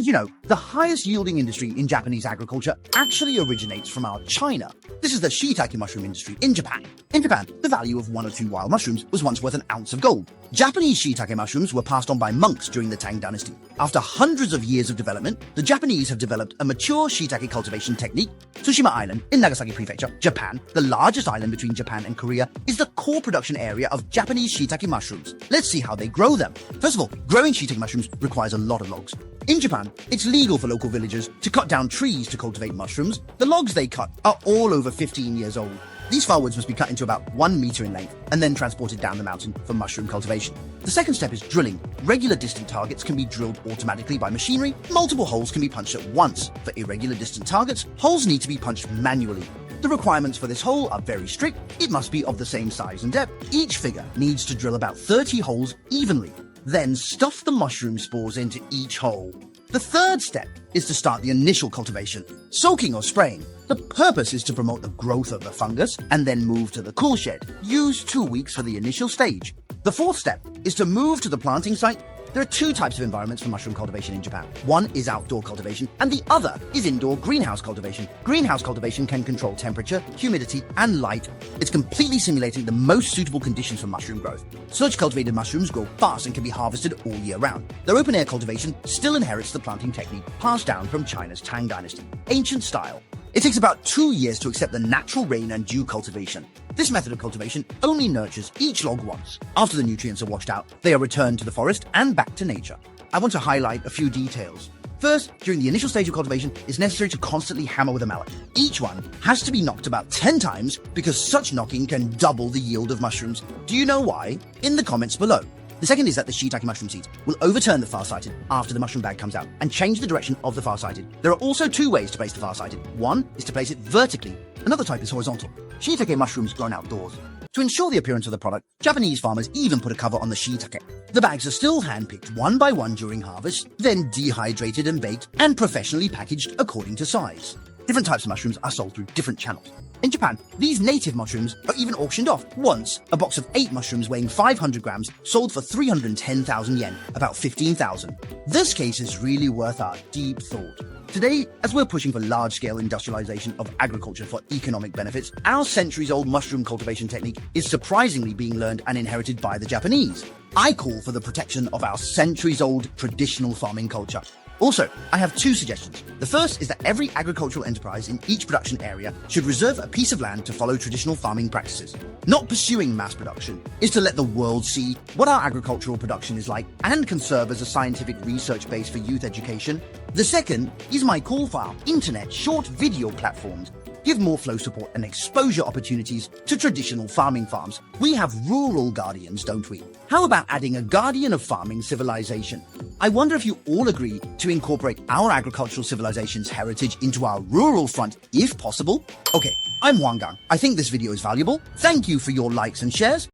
Did you know the highest yielding industry in Japanese agriculture actually originates from our China? This is the shiitake mushroom industry in Japan. In Japan, the value of 1 or 2 wild mushrooms was once worth an ounce of gold. Japanese shiitake mushrooms were passed on by monks during the Tang dynasty. After hundreds of years of development, the Japanese have developed a mature shiitake cultivation technique. Tsushima Island in Nagasaki Prefecture, Japan, the largest island between Japan and Korea, is the core production area of Japanese shiitake mushrooms. Let's see how they grow them. First of all, growing shiitake mushrooms requires a lot of logs. In Japan, it's legal for local villagers to cut down trees to cultivate mushrooms. The logs they cut are all over 15 years old. These firewoods must be cut into about 1 meter in length and then transported down the mountain for mushroom cultivation. The second step is drilling. Regular distant targets can be drilled automatically by machinery. Multiple holes can be punched at once. For irregular distant targets, holes need to be punched manually. The requirements for this hole are very strict. It must be of the same size and depth. Each figure needs to drill about 30 holes evenly. Then stuff the mushroom spores into each hole. The third step is to start the initial cultivation, soaking or spraying. The purpose is to promote the growth of the fungus and then move to the cool shed. Use 2 weeks for the initial stage. The fourth step is to move to the planting site. There are 2 types of environments for mushroom cultivation in Japan. One is outdoor cultivation, and the other is indoor greenhouse cultivation. Greenhouse cultivation can control temperature, humidity, and light. It's completely simulating the most suitable conditions for mushroom growth. Such cultivated mushrooms grow fast and can be harvested all year round. Their open-air cultivation still inherits the planting technique passed down from China's Tang dynasty, ancient style. It takes about 2 years to accept the natural rain and dew cultivation. This method of cultivation only nurtures each log once. After the nutrients are washed out, they are returned to the forest and back to nature. I want to highlight a few details. First, during the initial stage of cultivation, it's necessary to constantly hammer with a mallet. Each one has to be knocked about 10 times because such knocking can double the yield of mushrooms. Do you know why? In the comments below. The second is that the shiitake mushroom seeds will overturn the far-sighted after the mushroom bag comes out and change the direction of the far-sighted. There are also 2 ways to place the far-sighted. One is to place it vertically. Another type is horizontal. Shiitake mushrooms grown outdoors. To ensure the appearance of the product, Japanese farmers even put a cover on the shiitake. The bags are still hand-picked one by one during harvest, then dehydrated and baked, and professionally packaged according to size. Different types of mushrooms are sold through different channels. In Japan, these native mushrooms are even auctioned off. Once, a box of 8 mushrooms weighing 500 grams sold for 310,000 yen, about 15,000. This case is really worth our deep thought. Today, as we're pushing for large-scale industrialization of agriculture for economic benefits, our centuries-old mushroom cultivation technique is surprisingly being learned and inherited by the Japanese. I call for the protection of our centuries-old traditional farming culture. Also, I have 2 suggestions. The first is that every agricultural enterprise in each production area should reserve a piece of land to follow traditional farming practices. Not pursuing mass production is to let the world see what our agricultural production is like and can serve as a scientific research base for youth education. The second is my call for our internet short video platforms. Give more flow support and exposure opportunities to traditional farming farms. We have rural guardians, don't we? How about adding a guardian of farming civilization? I wonder if you all agree to incorporate our agricultural civilization's heritage into our rural front, if possible? Okay, I'm Wang Gang. I think this video is valuable. Thank you for your likes and shares.